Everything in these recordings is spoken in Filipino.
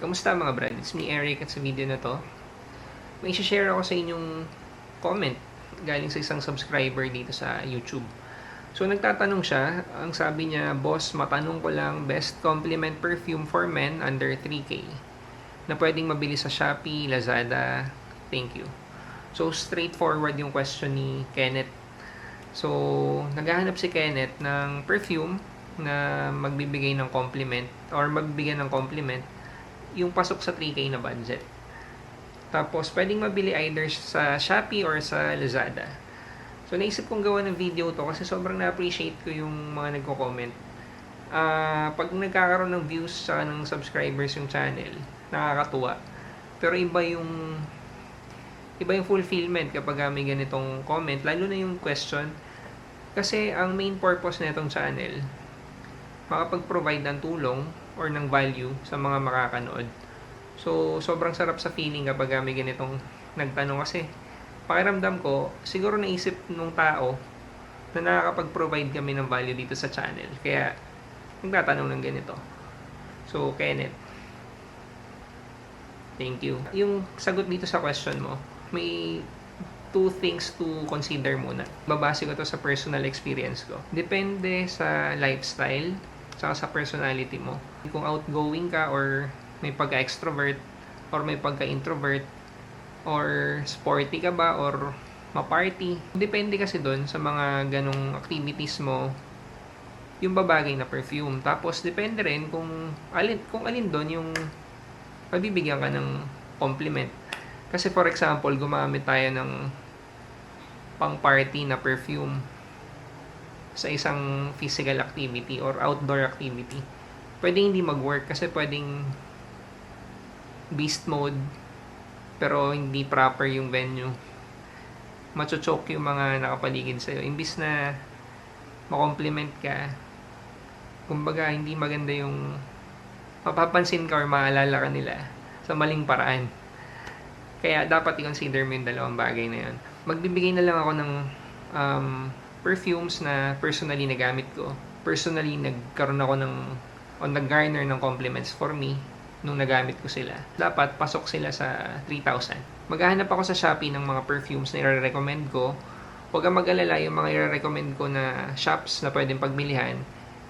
Kamusta mga brad? It's me Eric at sa video na to, may share ako sa inyong comment galing sa isang subscriber dito sa YouTube. So nagtatanong siya, ang sabi niya, "Boss, matanong ko lang, best compliment perfume for men under 3K na pwedeng mabili sa Shopee, Lazada, thank you." So straightforward yung question ni Kenneth. So naghahanap si Kenneth ng perfume na magbibigay ng compliment or magbibigyan ng compliment yung pasok sa 3K na budget. Tapos, pwedeng mabili either sa Shopee or sa Lazada. So, naisip kong gawa ng video to kasi sobrang na-appreciate ko yung mga nagko-comment. Pag nagkakaroon ng views sa ng subscribers yung channel, nakakatuwa. Pero iba yung fulfillment kapag may ganitong comment, lalo na yung question. Kasi ang main purpose na itong channel, makapag-provide ng tulong or ng value sa mga makakanood. So, sobrang sarap sa feeling kapag may ganitong nagtanong kasi pakiramdam ko, siguro naisip nung tao na nakakapag-provide kami ng value dito sa channel. Kaya, nagtatanong ng ganito. So, Kenneth, thank you. Yung sagot dito sa question mo, may two things to consider muna. Babase ko to sa personal experience ko. Depende sa lifestyle, saka sa personality mo. Kung outgoing ka or may pagka-extrovert or may pagka-introvert or sporty ka ba or ma-party. Depende kasi doon sa mga ganong activities mo yung babagay na perfume. Tapos depende rin kung alin doon yung mabibigyan ka ng compliment. Kasi for example, gumamit tayo ng pang-party na perfume sa isang physical activity or outdoor activity. Pwedeng hindi mag-work kasi pwedeng beast mode pero hindi proper yung venue. Machochoke yung mga nakapaligid sa'yo. Imbis na makompliment ka, kumbaga hindi maganda yung mapapansin ka or maalala ka nila sa maling paraan. Kaya dapat i-consider mo yung dalawang bagay na yun. Magbibigay na lang ako ng perfumes na personally nagamit ko. Personally, nagkaroon ako nag-garner ng compliments for me nung nagamit ko sila. Dapat pasok sila sa 3,000. Maghahanap ako sa Shopee ng mga perfumes na i-recommend ko. Huwag kang mag-alala, yung mga i-recommend ko na shops na pwedeng pagbilihan.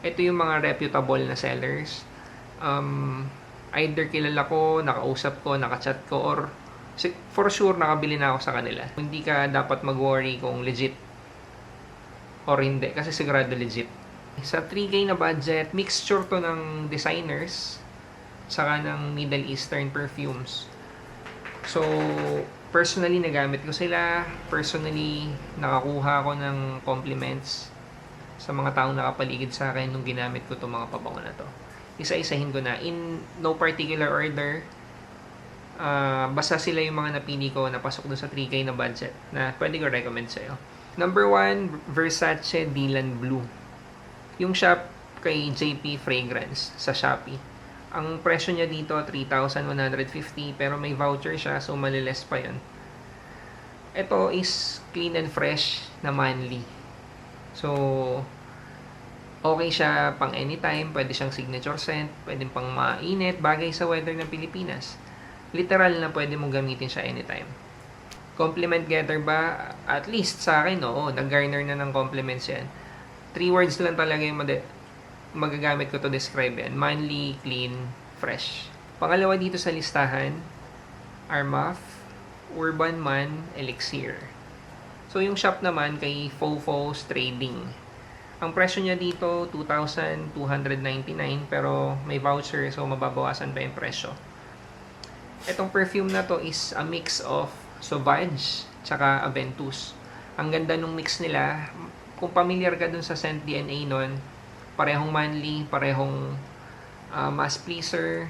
Ito yung mga reputable na sellers. Either kilala ko, nakausap ko, nakachat ko, or for sure nakabili na ako sa kanila. Hindi ka dapat mag-worry kung legit or hindi, kasi sigurado legit. Sa 3K na budget, mixture to ng designers saka ng Middle Eastern perfumes. So, personally nagamit ko sila. Personally, nakakuha ako ng compliments sa mga taong nakapaligid sa akin nung ginamit ko itong mga pabango na to. Isa-isahin ko na in no particular order. Basta sila yung mga napili ko na pasok doon sa 3K na budget na pwede ko recommend sa'yo. Number 1, Versace Dylan Blue. Yung shop kay JP Fragrance sa Shopee. Ang presyo niya dito 3,150 pero may voucher siya so maliles pa yun. Ito is clean and fresh na manly. So, okay siya pang anytime. Pwede siyang signature scent. Pwede pang mainit. Bagay sa weather ng Pilipinas. Literal na pwede mong gamitin siya anytime. Compliment getter ba? At least sa akin, oo. Nag-garner na ng compliments yan. 3 words lang talaga yung magagamit ko to describe yan. Manly, clean, fresh. Pangalawa dito sa listahan, Armaf, Urban Man, Elixir. So yung shop naman kay Fofos Trading. Ang presyo niya dito, 2,299 pero may voucher so mababawasan pa yung presyo. Itong perfume na to is a mix of Sauvage tsaka Aventus. Ang ganda nung mix nila. Kung familiar ka dun sa scent DNA nun, parehong manly, parehong mass pleaser.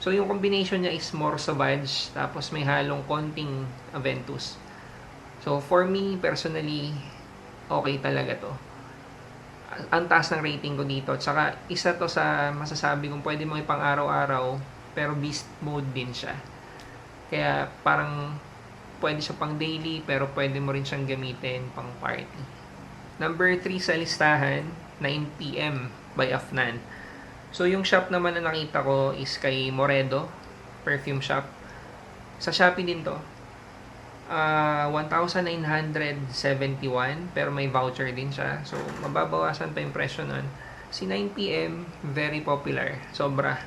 So yung combination niya is more Sauvage tapos may halong konting Aventus. So for me personally, okay talaga to. Ang taas ng rating ko dito. Tsaka isa to sa masasabi kong pwede mo ipang araw-araw pero beast mode din siya. Kaya parang pwede siya pang daily pero pwede mo rin siyang gamitin pang party. Number 3 sa listahan, 9pm by Afnan. So yung shop naman na nakita ko is kay Moredo perfume shop. Sa Shopee din to. 1,971 pero may voucher din siya. So, mababawasan pa yung presyo nun. Si 9PM, very popular. Sobra.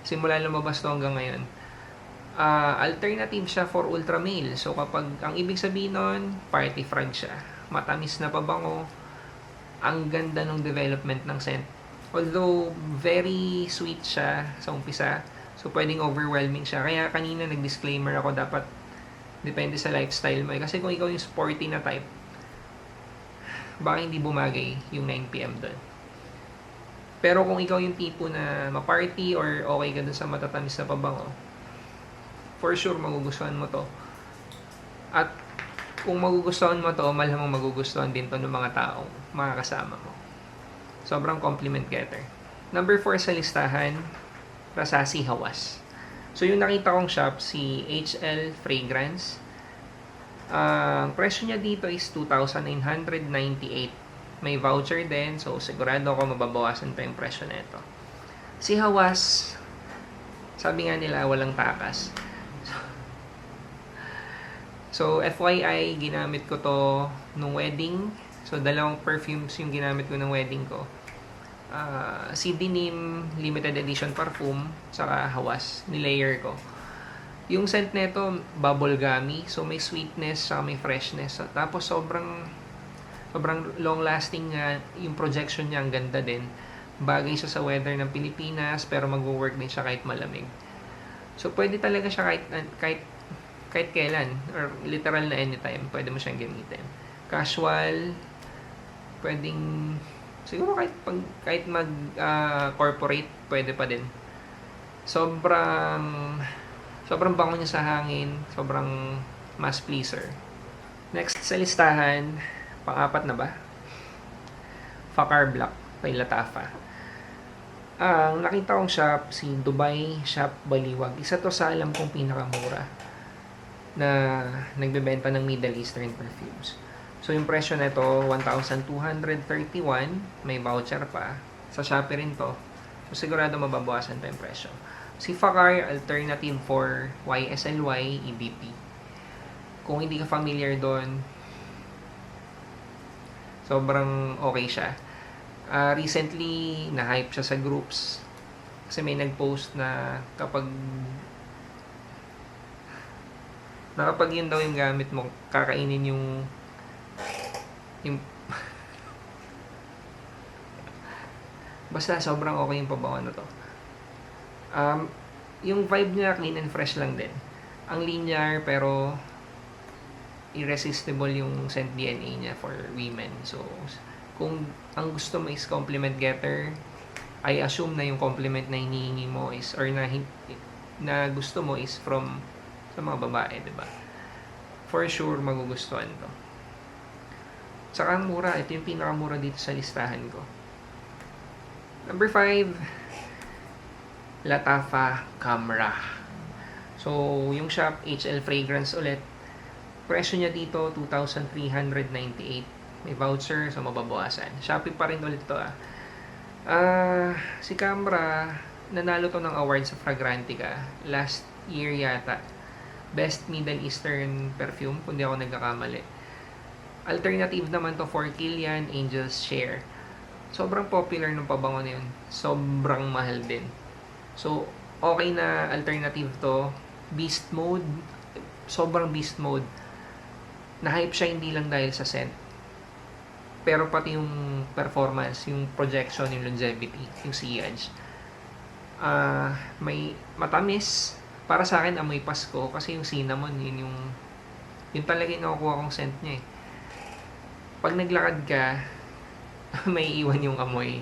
Simula lumabas to hanggang ngayon. Alternative siya for ultra male. So, kapag, ang ibig sabihin nun, party frag siya. Matamis na pabango. Ang ganda ng development ng scent. Although, very sweet siya sa umpisa. So, pwedeng overwhelming siya. Kaya kanina nag-disclaimer ako, dapat depende sa lifestyle mo. Kasi kung ikaw yung sporty na type, baka hindi bumagay yung 9PM doon. Pero kung ikaw yung tipo na ma-party or okay ka dun sa matatamis na pabango, for sure magugustuhan mo to. At kung magugustuhan mo to, malamang magugustuhan din to ng mga taong makakasama mo. Sobrang compliment getter. Number 4 sa listahan, Rasasi Hawas. So yung nakita kong shop, si HL Fragrance. Ang presyo niya dito is 2,998. May voucher din, so sigurado ako mababawasan pa yung presyo nito. Si Hawas, sabi nga nila walang takas. So FYI, ginamit ko to nung wedding. So dalawang perfumes yung ginamit ko ng wedding ko. Si Denim limited edition parfum saka Hawas, nilayer ko. Yung scent nito bubblegummy, so may sweetness saka may freshness. Tapos sobrang long lasting nga yung projection niya, ang ganda din. Bagay siya sa weather ng Pilipinas pero mag-work din siya kahit malamig. So pwede talaga siya kahit kailan or literal na anytime pwede mo siyang gamitin. Casual, pwedeng siguro kahit mag corporate pwede pa din. Sobrang bango niya sa hangin, sobrang mass pleaser. Next sa listahan, pang-apat na ba? Fakar Black kay Latafa. Ang nakita kong shop, si Dubai Shop Baliwag. Isa to sa alam kong pinakamura na nagbebenta ng Middle Eastern perfumes. So yung presyo nito 1,231, may voucher pa. Sa Shopee rin to. So sigurado mababawasan pa yung presyo. Si Fakar, alternative for YSLY EBP. Kung hindi ka familiar doon, sobrang okay siya. Recently, na-hype siya sa groups. Kasi may nag-post na kapag yun daw yung gamit mo, kakainin yung basta sobrang okay yung pabango na to. Yung vibe niya clean and fresh lang din. Ang linear pero irresistible yung scent DNA niya for women. So kung ang gusto mo is compliment getter, I assume na yung compliment na hinihingi mo is or na gusto mo is from sa mga babae, 'di ba? For sure magugustuhan to. Saka ang mura, ito yung pinakamura dito sa listahan ko. Number 5, Latafa Camera. So, yung shop, HL Fragrance ulit. Presyo niya dito, 2,398. May voucher, so mababawasan. Shopee pa rin ulit to si Camera, nanalo to ng award sa Fragrantica. Last year yata. Best Middle Eastern Perfume, kung di ako nagkakamali. Alternative naman to for Kilian Angel's Share. Sobrang popular ng pabango na yun. Sobrang mahal din. So, okay na alternative to. Beast mode. Sobrang beast mode. Na-hype siya hindi lang dahil sa scent. Pero pati yung performance, yung projection, yung longevity, yung sillage. May matamis. Para sa akin, amoy Pasko. Kasi yung cinnamon, yun talaga yung nakukuha kong scent niya eh. Pag naglakad ka, may iwan yung amoy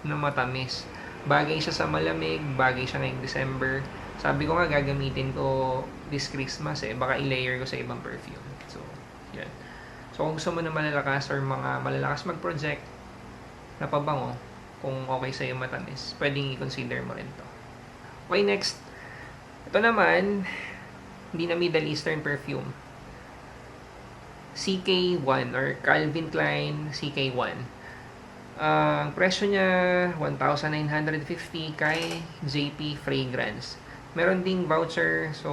na matamis. Bagay siya sa malamig, bagay siya ngayong December. Sabi ko nga, gagamitin ko this Christmas baka i-layer ko sa ibang perfume. So, yan. So, kung gusto mo na malalakas or mga malalakas mag-project na pabango, kung okay sa'yo matamis, pwedeng i-consider mo rin to. Okay, next. Ito naman, hindi na Middle Eastern perfume. CK1 or Calvin Klein CK1. Ang presyo niya 1,950 kay JP Fragrance. Meron ding voucher, so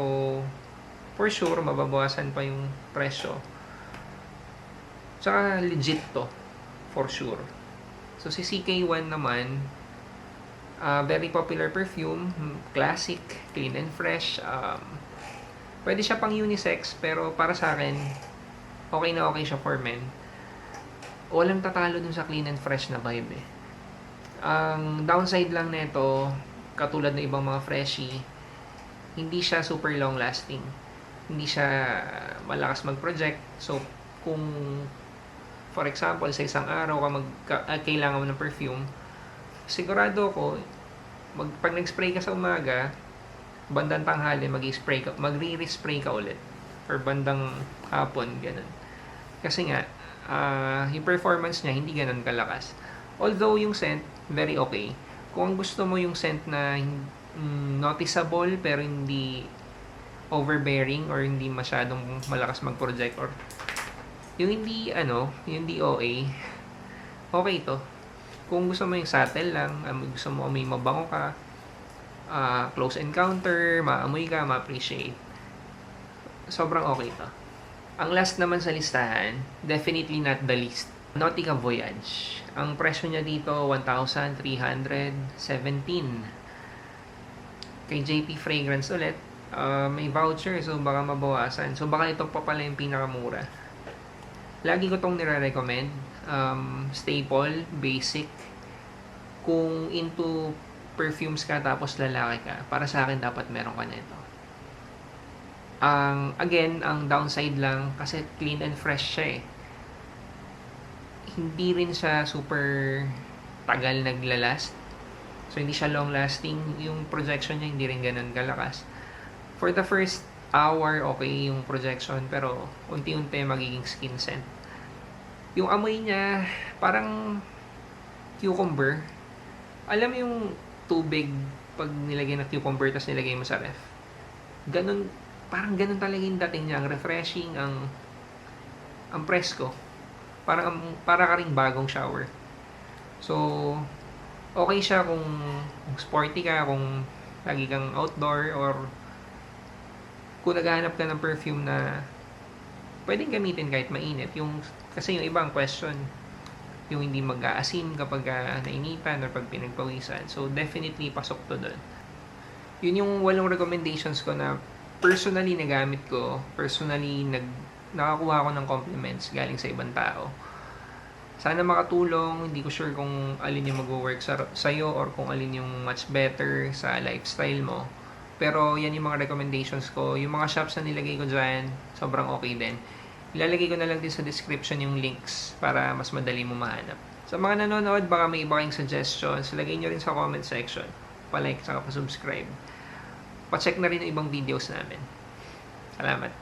for sure, mababawasan pa yung presyo. Tsaka legit to, for sure. So si CK1 naman, very popular perfume, classic, clean and fresh. Pwede siya pang unisex, pero para sa akin, okay na okay siya for men. Walang tatalo dun sa clean and fresh na vibe eh. Ang downside lang nito, katulad ng ibang mga freshie, hindi siya super long lasting. Hindi siya malakas mag-project. So, kung for example, sa isang araw kailangan mo ng perfume, sigurado ko, pag nag-spray ka sa umaga, bandang tanghali, magre-spray ka ulit. Or bandang hapon, ganun. Kasi nga, yung performance niya, hindi ganun kalakas. Although, yung scent, very okay. Kung gusto mo yung scent na noticeable, pero hindi overbearing, or hindi masyadong malakas mag-project, or yung hindi, yung hindi OA, okay to. Kung gusto mo yung subtle lang, gusto mo may mabango ka, close encounter, maamoy ka, ma-appreciate, sobrang okay to. Ang last naman sa listahan, definitely not the least, Nautica Voyage. Ang presyo niya dito, 1,317. Kay JP Fragrance ulit, may voucher, so baka mabawasan. So baka ito pa pala yung pinakamura. Lagi ko tong nire-recommend. Staple, basic. Kung into perfumes ka tapos lalaki ka, para sa akin dapat meron ka nito. Again, ang downside lang, kasi clean and fresh siya eh. Hindi rin siya super tagal naglalast. So, hindi siya long lasting. Yung projection niya hindi rin ganun kalakas. For the first hour, okay yung projection, pero unti-unti magiging skin scent. Yung amoy niya, parang cucumber. Alam mo yung tubig, pag nilagay na cucumber, tapos nilagay mo sa ref. Ganun, parang ganun talaga yung dating niya. Ang refreshing, ang presko. Para ka ring bagong shower. So, okay siya kung sporty ka, kung lagi kang outdoor, or kung naghahanap ka ng perfume na pwedeng gamitin kahit mainit. Kasi yung ibang question, yung hindi mag-aasim kapag nainitan or pag pinagpawisan. So, definitely pasok to doon. Yun yung 8 recommendations ko na personally nagamit ko, personally nakakuha ko ng compliments galing sa ibang tao. Sana makatulong. Hindi ko sure kung alin yung mag-work sa'yo or kung alin yung much better sa lifestyle mo. Pero yan yung mga recommendations ko. Yung mga shops na nilagay ko dyan, sobrang okay din. Ilalagay ko na lang din sa description yung links para mas madali mo mahanap. Sa mga nanonood, baka may iba kayong suggestions, lagay nyo rin sa comment section. Pa-like, saka pa-subscribe. Pa-check na rin yung ibang videos namin. Salamat.